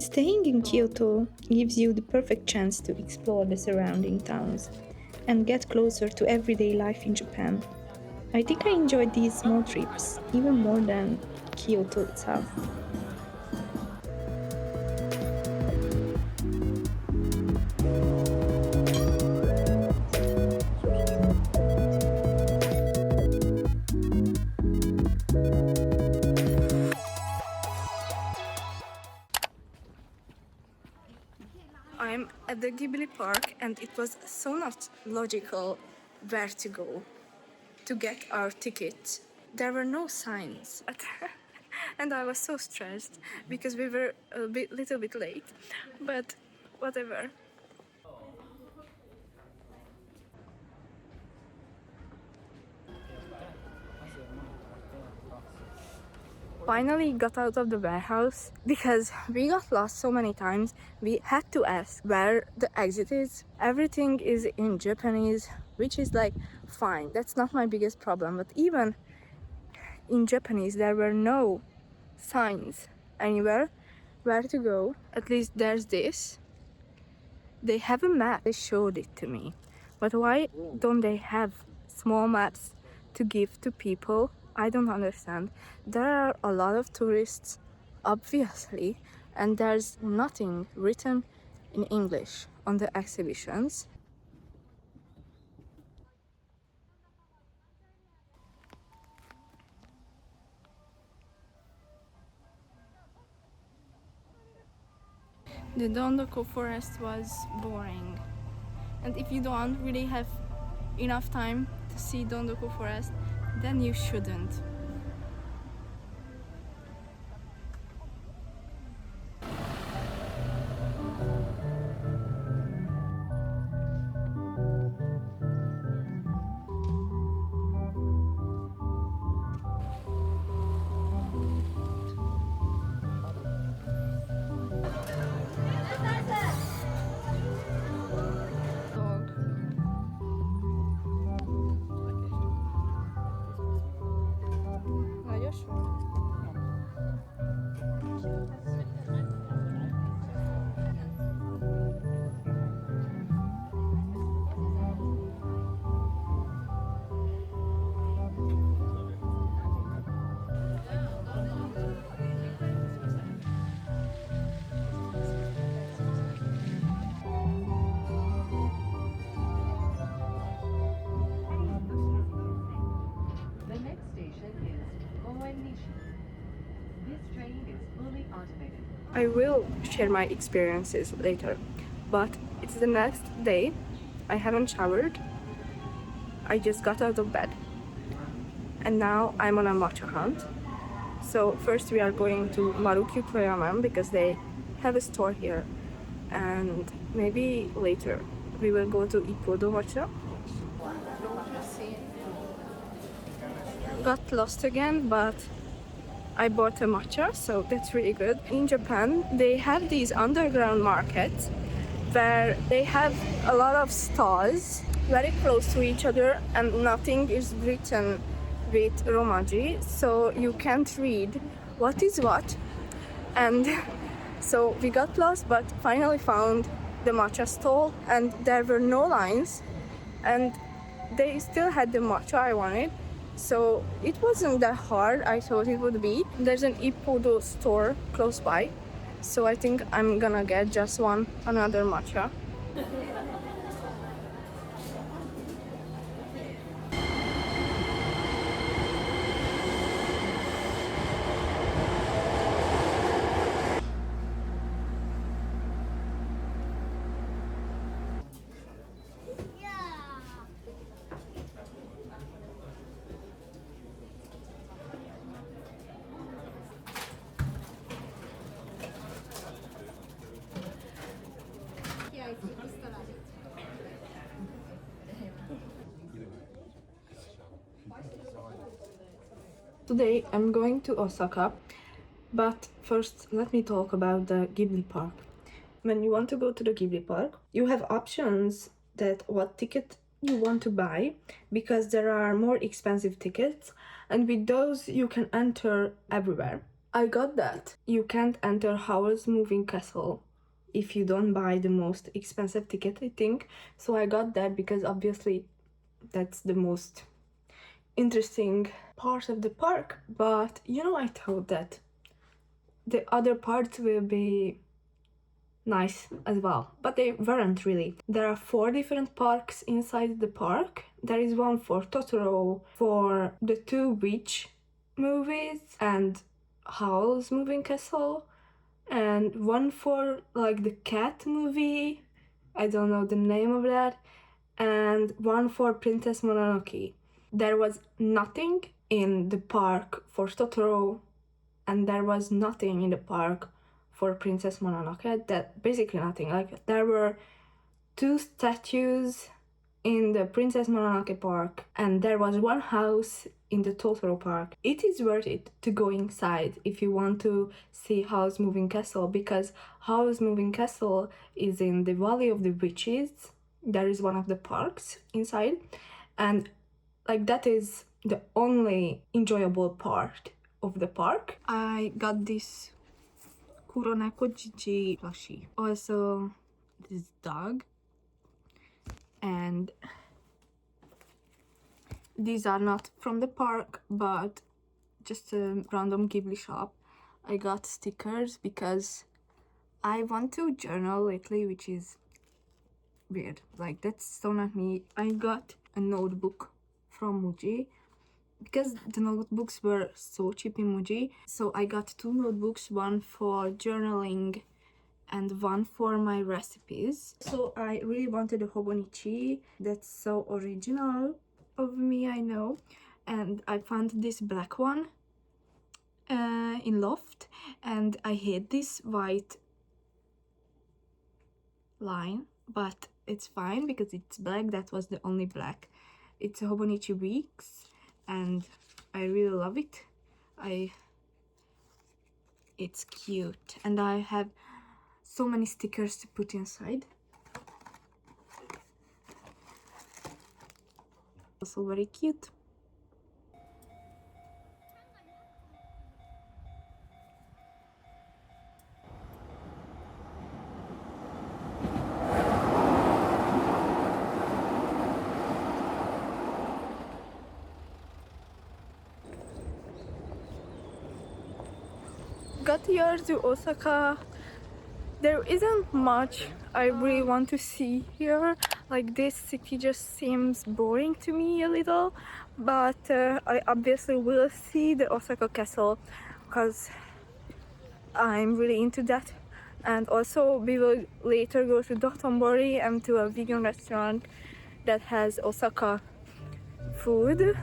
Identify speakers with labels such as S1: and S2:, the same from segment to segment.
S1: Staying in Kyoto gives you the perfect chance to explore the surrounding towns and get closer to everyday life in Japan. I think I enjoyed these small trips even more than Kyoto itself. I'm at the Ghibli Park and it was so not logical where to go to get our ticket. There were no signs and I was so stressed because we were little bit late, but whatever. Finally got out of the warehouse because we got lost so many times. We had to ask where the exit is. Everything is in Japanese, which is like fine. That's not my biggest problem. But even in Japanese, there were no signs anywhere where to go. At least there's this. They have a map. They showed it to me. But why don't they have small maps to give to people? I don't understand. There are a lot of tourists, obviously, and there's nothing written in English on the exhibitions. The Dondoko forest was boring. And if you don't really have enough time to see Dondoko forest, then you shouldn't. Dog. Nagyon sok.
S2: The next station is Koen-Nishi. This train is fully automated.
S1: I will share my experiences later, but it's the next day. I haven't showered. I just got out of bed. And now I'm on a matcha hunt. So first we are going to Marukyu Toyaman because they have a store here. And maybe later we will go to Ippodo matcha. Got lost again, but I bought a matcha, so that's really good. In Japan, they have these underground markets where they have a lot of stalls very close to each other and nothing is written with Romaji, so you can't read what is what. And so we got lost, but finally found the matcha stall and there were no lines and they still had the matcha I wanted. So it wasn't that hard I thought it would be. There's an Ippodo store close by, so I think I'm gonna get just another matcha. Today I'm going to Osaka, but first let me talk about the Ghibli Park. When you want to go to the Ghibli Park, you have options that what ticket you want to buy because there are more expensive tickets, and with those you can enter everywhere. I got that. You can't enter Howard's Moving Castle if you don't buy the most expensive ticket, I think. So I got that because obviously that's the most interesting part of the park. But I thought that the other parts will be nice as well, but they weren't really. There are 4 different parks inside the park. There is one for Totoro, for the 2 witch movies, and Howl's Moving Castle, and one for like the cat movie, I don't know the name of that, and one for Princess Mononoke. There was nothing in the park for Totoro, and there was nothing in the park for Princess Mononoke. That basically nothing. Like there were 2 statues in the Princess Mononoke park, and there was one house in the Totoro park. It is worth it to go inside if you want to see Howl's Moving Castle, because Howl's Moving Castle is in the Valley of the Witches. There is one of the parks inside, and like that is the only enjoyable part of the park. I got this Kuroneko Jiji plushie. Also, this dog. And these are not from the park, but just a random ghibli shop. I got stickers because I want to journal lately, which is weird. Like, that's so not me. I got a notebook from Muji because the notebooks were so cheap in Muji. So I got 2 notebooks, one for journaling and one for my recipes. So I really wanted a hobonichi. That's so original of me, I know. And I found this black one in Loft, and I hate this white line, but it's fine because it's black. That was the only black. It's a Hobonichi Weeks, and I really love it. It's cute, and I have so many stickers to put inside. Also very cute. Got here to Osaka. There isn't much I really want to see here. Like, this city just seems boring to me a little, but I obviously will see the Osaka castle because I'm really into that. And also we will later go to Dotonbori and to a vegan restaurant that has Osaka food.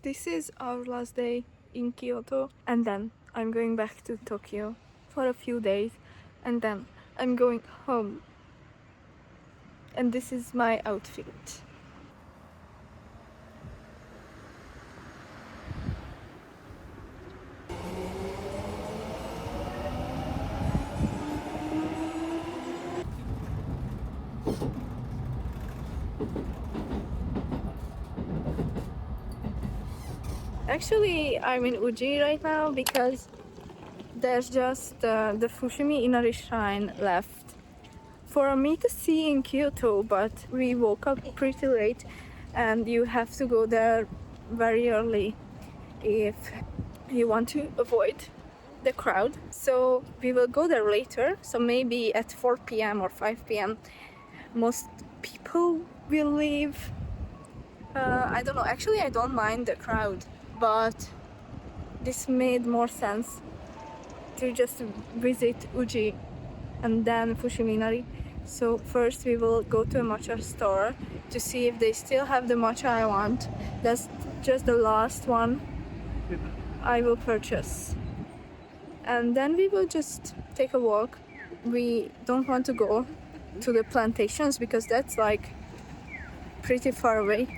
S1: This is our last day in Kyoto, and then I'm going back to Tokyo for a few days, and then I'm going home. And this is my outfit. Actually, I'm in Uji right now because there's just the Fushimi Inari Shrine left for me to see in Kyoto, but we woke up pretty late and you have to go there very early if you want to avoid the crowd. So we will go there later, so maybe at 4 p.m. or 5 p.m. most people will leave. I don't know, actually I don't mind the crowd, but this made more sense to just visit Uji and then Fushiminari. So first we will go to a matcha store to see if they still have the matcha I want. That's just the last one I will purchase. And then we will just take a walk. We don't want to go to the plantations because that's like pretty far away.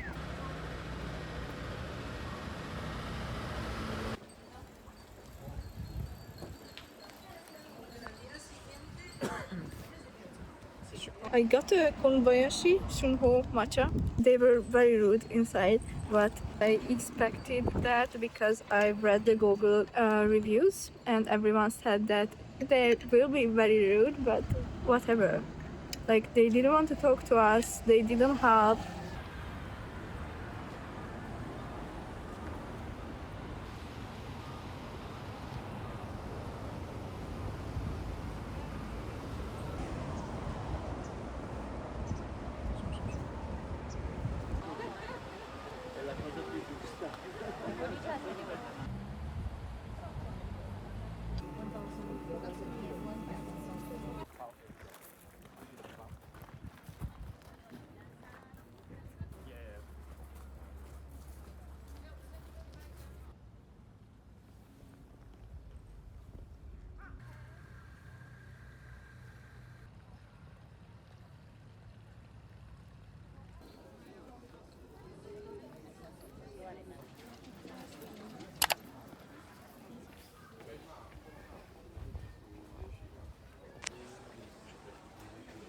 S1: I got a Konbayashi Shunho matcha. They were very rude inside, but I expected that because I read the Google reviews and everyone said that they will be very rude, but whatever. Like, they didn't want to talk to us, they didn't help.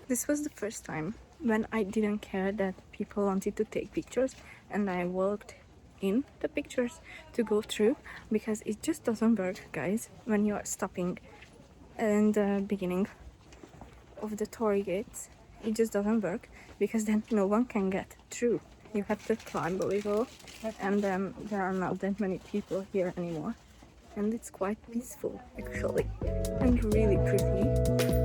S1: This was the first time when I didn't care that people wanted to take pictures and I walked in the pictures to go through, because it just doesn't work, guys, when you are stopping in the beginning of the torii gates. It just doesn't work because then no one can get through. You have to climb a little, and then there are not that many people here anymore, and it's quite peaceful actually and really pretty.